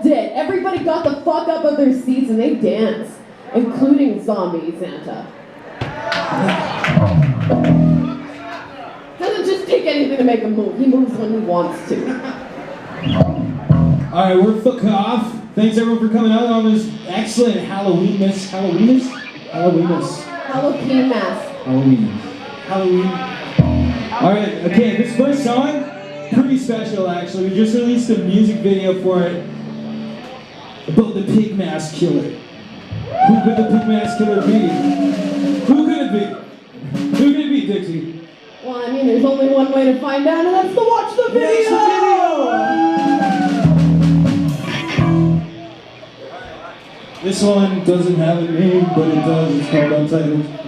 all did. Everybody got the fuck up of their seats and they danced, including Zombie Santa. Doesn't just take anything to make him move. He moves when he wants to. Alright, we're fuck off. Thanks everyone for coming out on this excellent Halloween mass. Halloween. Alright, okay, this first song, pretty special actually. We just released a music video for it about the pig mask killer. Who could the pig mask killer be? Who could it be? Who could it be, Dixie? Well, I mean, there's only one way to find out, and that's to watch the video! This one doesn't have a name, but it does. It's called Untitled.